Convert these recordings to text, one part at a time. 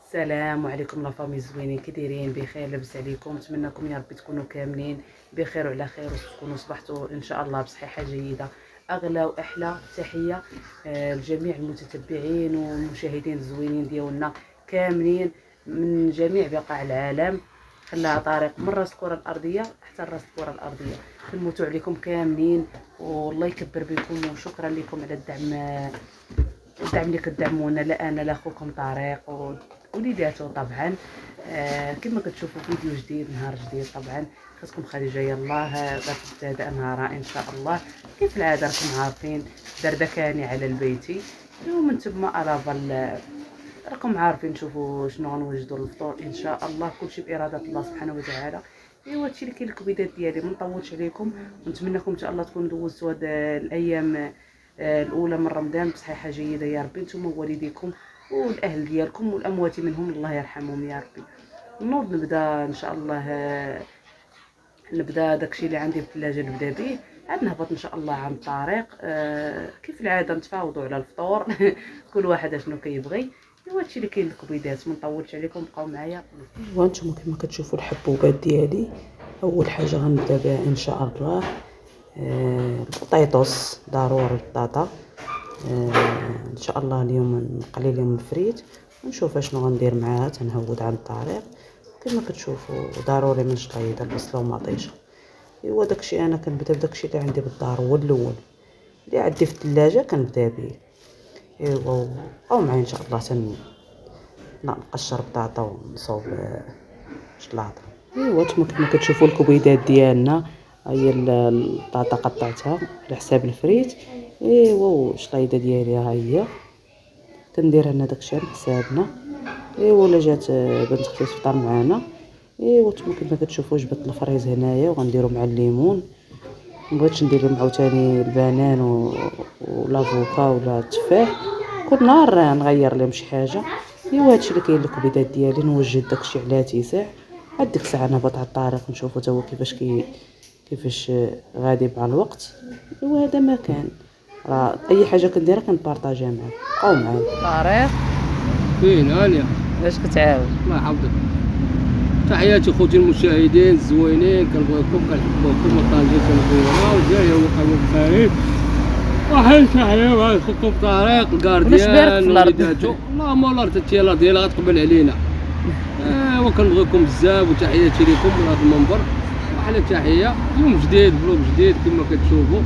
السلام عليكم لا فامي زوينين، كي دايرين؟ بخير؟ لاباس عليكم؟ نتمنىكم يا ربي تكونوا كاملين بخير وعلى خير وتكونوا صبحتوا ان شاء الله بصحه جيده. اغلى واحلى تحيه لجميع المتتبعين والمشاهدين الزوينين ديالنا كاملين من جميع بقاع العالم، خلاها طريق من راس الكره الارضيه حتى راس الكره الارضيه. كنموتوا عليكم كاملين والله يكبر بكم، وشكرا لكم على الدعم اللي كدعمونا، لا انا لا خوكم طارق وليداتو طبعا. كما كتشوفوا فيديو جديد نهار جديد، طبعا خاصكم خديجه يلاه غتبدا نهارها ان شاء الله كيف العاده. راكم عارفين دردكاني على البيتي ومن ثم ارافا راكم عارفين. شوفوا شنو غنوجدوا للفطور ان شاء الله، كلشي باراده الله سبحانه وتعالى. ايوا هادشي اللي كاين الكبيدات ديالي، ما نطولش عليكم ونتمنىكم ان شاء الله تكونوا دوزتوا هاد الايام الاولى من رمضان بصحه جيده يا ربي، نتوما ووالديكم والاهل ديالكم والاموات منهم الله يرحمهم يا ربي. نوض نبدا ان شاء الله، نبدا داكشي اللي عندي في الثلاجه نبدا به، عاد نهبط ان شاء الله عن الطريق. كيف العاده نتفاوضوا على الفطور كل واحد شنو كيبغي. ايوا هادشي اللي كاين الكبيدات، ما نطولش عليكم، بقاو معايا. ايوا نتوما كما كتشوفوا الحبوبات ديالي، اول حاجه غنبدا بها ان شاء الله البطيطوس، ضروري البطاطا. ان شاء الله اليوم نقلي لهم الفريت ونشوف اشنو غندير معاها، تنهود عن الطريق. كما كتشوفوا ضروري من شطيده البصله ومطيشه. ايوا داكشي انا كنبدا بداكشي اللي عندي بالدار، هو الاول اللي عندي في الثلاجه كنبدا به. ايوا او معايا ان شاء الله نقشر بطاطا ونصوب شلاضه. ايوا كما كتشوفوا الكبيدات ديالنا، هي البطاطا قطعتها على حساب الفريت. ايوا الشلايضه ديالي ها هي كندير انا داكشي على حسابنا. ايوا ولا جات بنت اختي تفطر معنا. ايوا كما كتشوفوا جبت الفريز هنايا وغنديرو مع الليمون. مبغيتش ندير لهم عاوتاني البنان ولافوكا ولا التفاح، كل نهار نغير لهم شي حاجه. ايوا هادشي اللي كاين الكبيدات ديالي، نوجد داكشي على تيساع. هاد ديك الساعه نهبط على الطريق نشوفو تا هو كيفاش غادي مع الوقت. ايوا هذا ما كان، راه اي حاجه كنديرها كنبارطاجيها معاكم، بقاو معايا. طارق فين هانيه؟ باش كتعاود؟ الله يحفظك. تحياتي خوتي المشاهدين الزوينين، كنبغيكم كنحبوكم وطالبين كنبغيونا وجايه وقاموا بخير. واحد تحيه مع خوكم طارق الكارديان وليداتو. اللهم الارض حتى هي ديالها غتقبل علينا. وكنبغيكم بزاف وتحياتي لكم من هذا المنبر. واحلى تحيه، يوم جديد فلوق جديد كما كتشوفوا.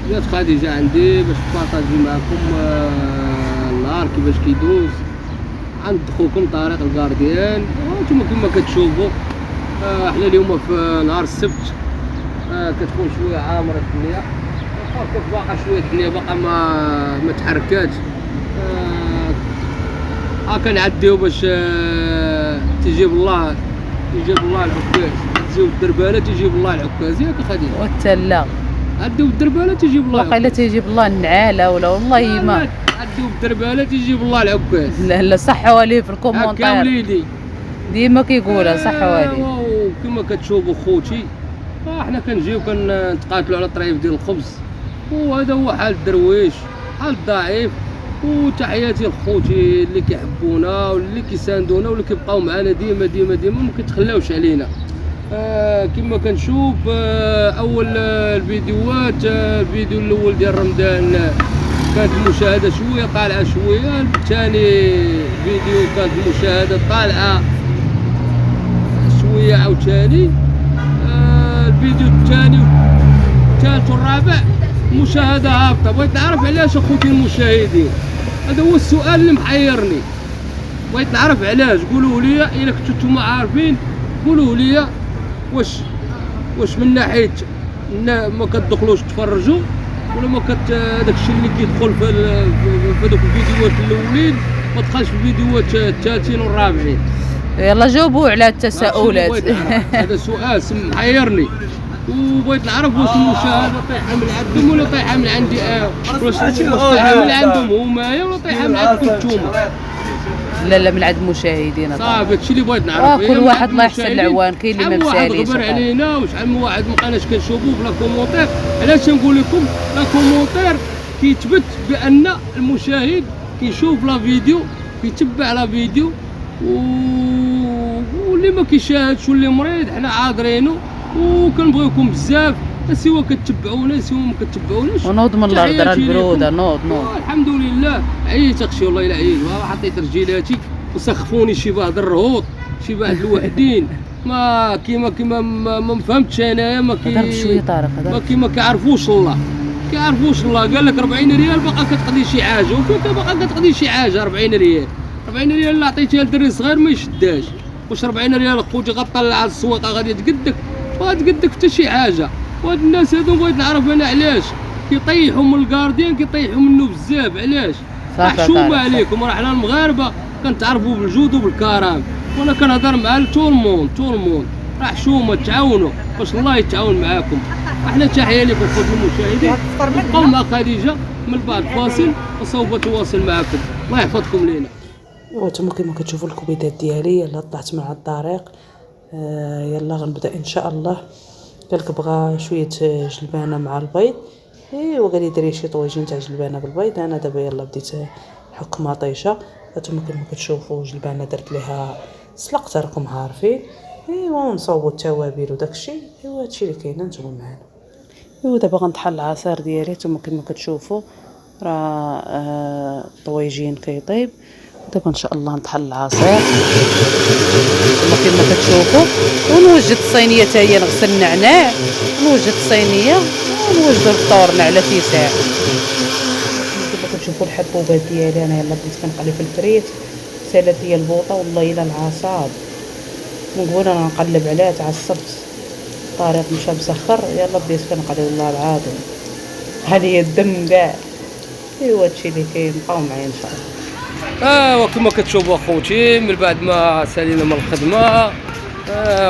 جات خديجه عندي باش تبارطاجي معكم النهار كيفاش كيدوز عند خوكم طارق الكارديان. وانتم كما كتشوفوا حنا اليوم في نهار السبت، كتكون شويه عامره الدنيا، باقا شويه الدنيا باقا ما تحركاتش. كنعديو باش تجيب الله العكاز، تجيب الدربانه تجيب الله العكاز ياك خديجه، والتلا عديو الدربانه تجيب الله، وقيله تيجيب الله النعاله ولا والله ما عديو الدربانه تجيب الله العكاز. لا صحوا ليه في الكومونتير، هكا وليدي ديما كيقولها صحوا ليه. وكما كتشوفوا خوتي، حنا كنجيو كنتقاتلوا على طريف ديال الخبز، وهذا هو حال الدرويش، حال الضعيف. وتحياتي لخوتي اللي كيحبونا واللي كيساندونا واللي كيبقاو معنا ديما ديما ديما، ما كيتخلاوش علينا. كما كنشوف اول الفيديوهات، الفيديو الاول ديال رمضان كانت المشاهده شويه طالعه شويه، الثاني فيديو كانت المشاهده طالعه شويه عاوتاني. الفيديو الثاني والثالث والرابع مشاهده هابطه. بغيت نعرف علاش اخوتي المشاهدين، هذا هو السؤال اللي محيرني. بغيت نعرف علاش، قولوا لي الا كنتو نتوما عارفين، قولوا لي واش من ناحيه ما كتدخلوش تفرجوا، ولا ما داكشي اللي كيدخل في دوك الفيديوهات الاولين ما دخلش في الفيديوهات الثالثين والرابعين. يلا جاوبوا على التساؤلات. هذا سؤال محيرني، وبغيت نعرف واش المشاهده طايحه من عندهم ولا طايحه من عندي واش طايحه من عندهم هما ولا طايحه من عندكم نتوما؟ لا من عند المشاهدين. صافي هادشي اللي بغيت نعرف. كل واحد الله يحسن العوان، كاين اللي ما مساليش. واحد غبر علينا وشحال من واحد ما بقيناش كنشوفوه في لا كومونتير. علاش نقول لكم لا كومونتير كيتبت بان المشاهد كيشوف لا فيديو كيتبع لا فيديو واللي ما كيشاهدش واللي مريض حنا عاذرينو وكنبغيوكم بزاف سوا كتبعونا سوا ما كتبعوناش. ونوض من الهضره البروده نوض. الحمد لله. عييت اختي والله الا عييت، حطيت رجيلاتي وسخفوني شي بعض الرهوط شي بعض الوحدين ما كيما ما فهمتش انايا ما شويه طارق ما كيما كيعرفوش الله قال لك 40 ريال باقا كتقضي شي حاجه وكيف باقا كتقضي شي حاجه 40 ريال اللي عطيتيها لدري صغير ما يشداش. واش 40 ريال خوتي غطلع على السويطه غادي تقدك ما تقدك حتى شي حاجه. وهاد الناس هادو بغيت نعرف انا علاش كيطيحوا من الكارديان كيطيحوا منه بزاف علاش. حشومه عليكم راه حنا المغاربه كنتعرفوا بالجود وبالكرم وانا كنهضر مع طول الموند راه حشومه تعاونوا باش الله يتعاون معاكم. احنا تحيه لكم خوتي المشاهدين بقاو مع خديجه من بعد فاصل وسوف تواصل معكم الله يحفظكم لينا. وانتم كما كتشوفوا الكبيدات ديالي يلا طلعت من على الطريق. يلا غنبدا ان شاء الله. قالك بغى شويه جلبانه مع البيض وقال لي ديري شي طويجين تاع جلبانه بالبيض. انا دابا يلا بديت نحك مطيشه. انتم كما كتشوفوا جلبانه درت ليها سلقتها راكم عارفين ونصوبوا التوابل وداكشي هادشي اللي كاين. نتوما معانا دابا غنطحن العصير ديالي. انتم كما كتشوفوا راه الطويجين كيطيب. دابا ان شاء الله نطحن العصير كما كتشوفوا ونوجد الصينيه حتى هي نغسل النعناع ونوجد الصينيه ونوجدوا الفطورنا على تيساع. كما كتشوفوا الحبوبات ديالي انا يلا بديت كنقلي في الفريت سالات ليا البوطه والله الا العصاب نقول انا نقلب عليها تعصبت الطريق مشى مسخر يلا بديت كنقلي والله العظيم هذه الدم كاع. هادشي اللي كاين بقاو معايا ان شاء الله. وكما كتشوفوا اخوتي من بعد ما سالينا من الخدمه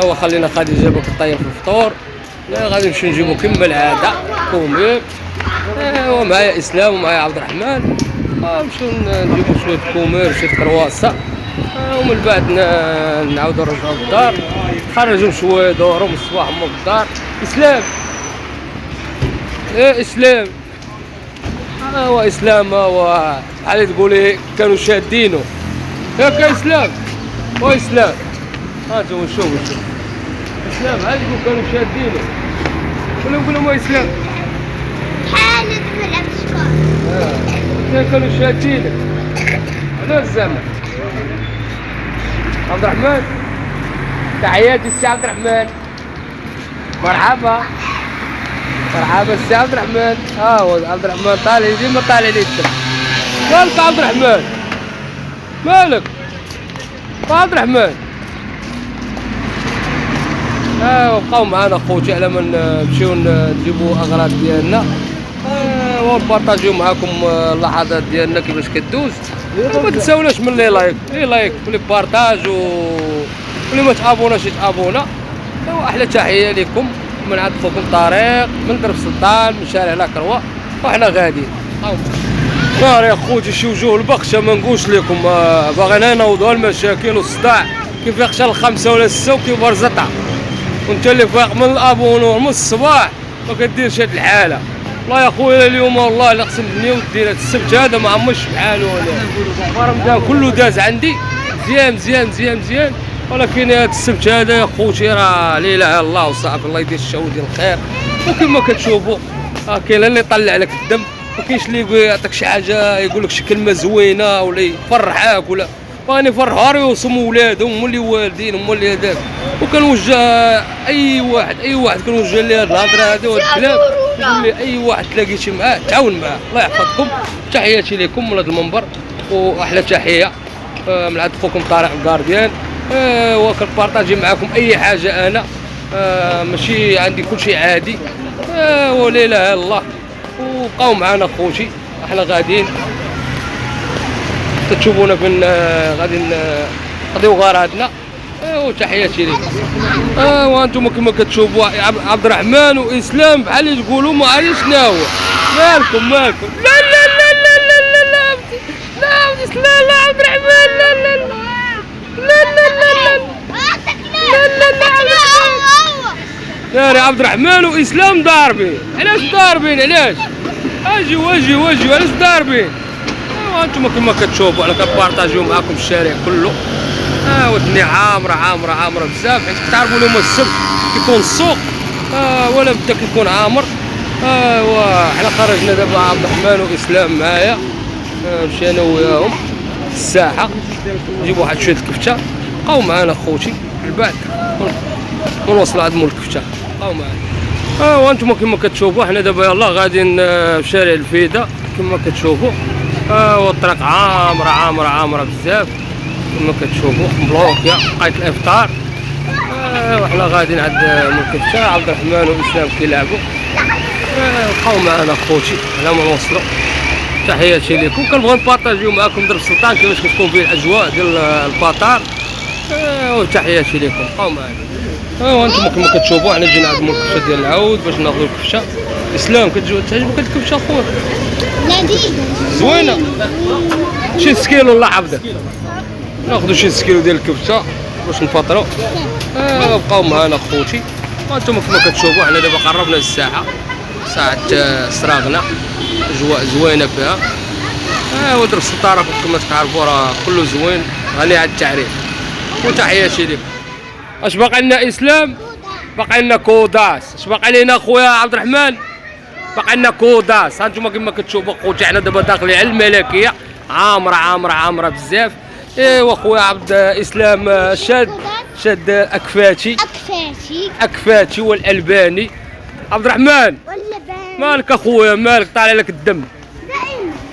وخلينا خديجه باك طيب في الفطور غادي نمشيو نجيبو كما العاده كومير ومعايا اسلام ومعايا عبد الرحمن نمشيو نجيبو شويه كومير شويه كرواسه ومن بعد نعاودو نرجعو للدار نخرجو شويه دورو من الصباح من الدار. اسلام اسلام اسلام علي تقولي كانوا شادينه ياك اسلام اسلام انتم شوفوا اسلام علي تقول كانوا شادينه ولا نقول لهم اسلام حالة من الأشكال كانوا شادينك على الزمن. عبد الرحمن تحياتي السي عبد الرحمن مرحبا السي عبد الرحمن. عبد الرحمن طالع ديما طالع لي الدم. مالك عبد الرحمن مالك عبد الرحمن. وبقاو معنا خوتي على ما نمشيو نجيبو اغراض ديالنا ونبارطاجيو معاكم اللحظات ديالنا كيفاش كدوز. وما تنساوناش من لي لايك ولي بارطاج واللي ما تابوناش يتابونا. احلى تحيه لكم من عند خوكم طارق من درب سلطان من شارع لاكروا وحنا غاديين. نار يا خوتي شي وجوه البخشه ما نقولش لكم باغينا نوضوا المشاكل والصداع كيف يخشى الخمسه ولا السته وكيف برزطها وانت اللي فايق من الابونور من الصباح ما كديرش هاد الحاله. والله يا خويا اليوم والله لا قسم بالنية ودينا السبت هذا ما عمرش بحالو ولا رمضان كله داز عندي مزيان ولكن هاد السبت هذا يا خوتي راه لا اله الا الله وصافي الله يدير الشهود ديال الخير. وكما كتشوفوا كاين اللي يطلع لك الدم وكاينش اللي يعطيك شي حاجه يقول لك شي كلمه زوينه ولا يفرحك ولا بغاني يفرحوا ريوسهم ولادهم هما اللي والدين هما اللي هذاك. وكنوجه اي واحد كنوجه ليه هاد الهضره هذه وهاد الكلام نقول لي اي واحد تلاقيتي معاه تعاون معاه. الله يحفظكم تحياتي لكم من هذا المنبر واحلى تحيه من عند خوكم طارق الكارديان. وكنبارطاجي معكم اي حاجه انا ماشي عندي كل شيء عادي ولا اله الا الله. وبقاو معنا خوتي احنا غاديين تشوفونا فين غادي نقضيو غرضنا وتحياتي لكم. وانتم كما كتشوفوا عبد الرحمن واسلام بحال اللي تقولوا ما عرفتش شنو هو مالكم. لا عبد الرحمن لا عبد الرحمن واسلام ضاربين. علاش ضاربين علاش؟ اجيو علاش ضاربين؟ وانتم كما كتشوفوا انا كنبارطاجيو معكم الشارع كله. والدنيا عامره بزاف، حيت كتعرفوا اليوم السبت كيكون السوق ولا بدا كيكون عامر. وحنا خرجنا دابا عبد الرحمن واسلام معايا، مشينا وياهم الساحه نجيبوا واحد شويه الكفته. بقاو معانا خوتي البعد ونوصلوا عند مول الكفته، بقاو معانا. وانتم كما كتشوفوا حنا دابا يلاه غاديين في شارع الفيدا كما كتشوفوا. والطريق عامره بزاف كما كتشوفوا، مبلوكيه بقيت الافطار. وحنا غاديين عند مول الكفته، عبد الرحمن واسلام كيلعبوا. بقاو معانا خوتي على ما نوصلوا. تحياتي لكم، كنبغيو نبارطاجيو معكم درب السلطان كيفاش كتكون فيه الاجواء ديال الفطار. وتحياتي لكم، بقاو معانا. وانتم كما كتشوفوا حنا جينا عند مول الكفته ديال العود باش ناخذوا الكفته. اسلام تعجبك الكفته خويا؟ لذيذة زوينه. شي سكيلو الله يحفظك، ناخذوا شي سكيلو ديال الكفته باش نفطروا. بقاو معانا خوتي. وانتم كما كتشوفوا حنا دابا قربنا للساعه، ساعه صراغنا، اجواء زوينه فيها. ودرب السلطان كما تعرفوا راه كله زوين غني على التعريف. وتحياتي لكم. اش باقي لنا اسلام؟ باقي لنا كوداس. اش باقي لنا خويا عبد الرحمن؟ باقي لنا كوداس. هانتوما كما كتشوفوا خوتي حنا دابا داخلين على الملكيه، عامره بزاف. ايوا خويا عبد اسلام شاد اكفاتي والالباني. عبد الرحمن مالك اخويا، مالك طالع لك الدم؟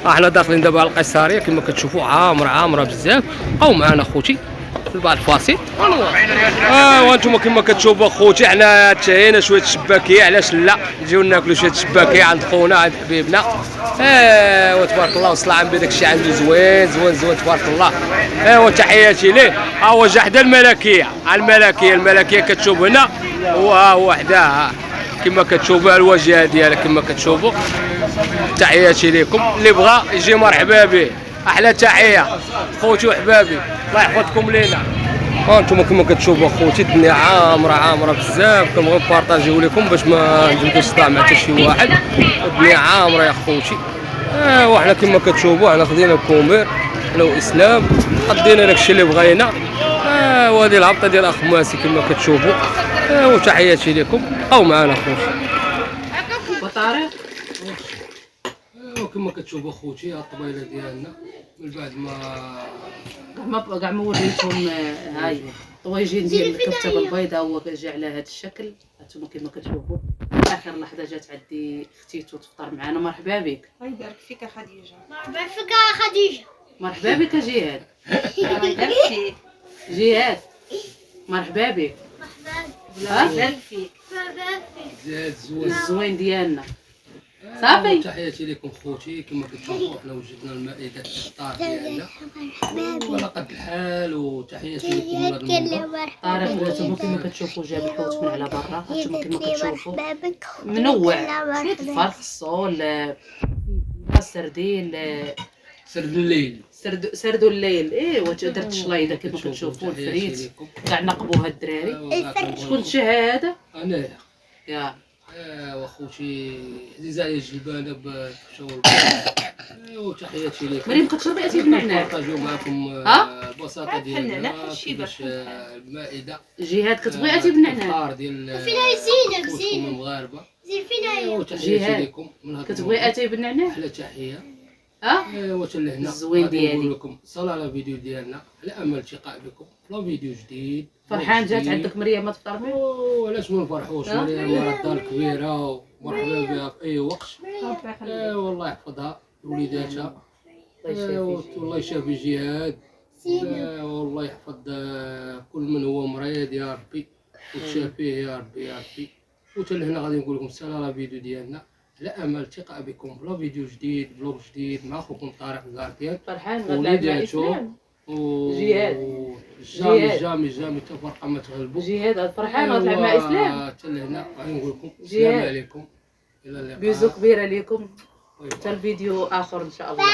احنا داخلين دابا على القيصريه كما كتشوفوا، عامره بزاف. بقاو معنا خوتي في بعض الفاصل. وانتم كما كتشوفوا خوتي حنا تشهينا شويه الشباكيه، علاش لا نجيو ناكلوا شويه الشباكيه عند خونا عند حبيبنا. وتبارك الله وصل عم بداك الشيء عنده زوين تبارك الله. وتحياتي ليه. ها هو جا حدا الملكيه كتشوف هنا، هو حداها كما كتشوفوا الواجهه ديالها كما كتشوفوا. تحياتي لكم، اللي بغى يجي مرحبا به، احلى تحيه خوتي وحبابي، الله يحفظكم لينا. وانتم كما كتشوفوا خوتي الدنيا عامره بزاف، كنبغيو نبارطاجيو لكم باش ما نجبدوا الصداع مع حتى شي واحد. الدنيا عامره يا خوتي. وحنا كما كتشوفوا حنا خدينا الكومير حنا واسلام، قدينا داكشي اللي بغينا. وهذه الهبطه ديال اخ ماسي كما كتشوفوا. وتحياتي لكم، بقاو معنا خوتي. بطاريق. وكما كتشوفوا خوتي الطبيله ديالنا من بعد ما كاع ما وريتهم. هاي الطويجين ديال الكفته بالبيضه هو جا على هذا الشكل. هانتوما كما كتشوفوا اخر لحظه جات عندي ختيتو تفطر معنا. مرحبا بك. الله يبارك فيك خديجه. مرحبا فيك خديجه. مرحبا بك جهاد. الله يبارك فيك جهاد. مرحبا بك. الله يبارك فيك. زاد الزوين ديالنا صافي. تحياتي لكم خوتي، كما كتشوفوا حنا وجدنا المائده الافطار ديالنا وعلى قد الحال. وتحياتي لكم من هذا المنبر. طارق هانتوما كما كتشوفوا جاب الحوت من على برا. هانتوما كما كتشوفوا منوع، شويه الفرخ، الصول، السردين، سردوا الليل. ايوا درت شلايضه كما كتشوفوا، الفريت كاع نقبوها الدراري. شكون شا هذا؟ انايا يا واخوتي عزيز علي الجلبانه بالكفته. وتحياتي لكم. مريم كتشربي اتاي بالنعناع؟ نبارطاجيو معكم البساطه ديالنا كيفاش المائده. جهاد كتبغي اتاي بالنعناع؟ الفطار ديال فينا زينب المغاربه. فينا هي. وتحياتي لكم من هذا كتبغي اتاي بالنعناع؟ احلى تحيه. وتلهنا الزوين ديالي. نقول لكم صلوا على الفيديو ديالنا على امل التقاء بكم في فيديو جديد. فرحان جات عندك مريم ما تفطر منه؟ وعلاش ما نفرحوش؟ مريم راه الدار كبيره ومرحبا بها في اي وقت. والله يحفظها وليداتها. والله يشافي جهاد. والله يحفظ كل من هو مريض يا ربي، وتشافيه يا ربي. وتلهنا غادي نقول لكم صلوا على الفيديو ديالنا على امل التقاء بكم في فيديو جديد، فلوق جديد مع اخوكم طارق الكارديان. فرحان غنلعب مع اسلام. جهاد جامي تفرقه ما تغلبوا. جهاد فرحان غتلعب مع اسلام. تلهنا غادي نقول لكم السلام عليكم، الى اللقاء، بيزو كبيره ليكم، حتى الفيديو اخر ان شاء الله.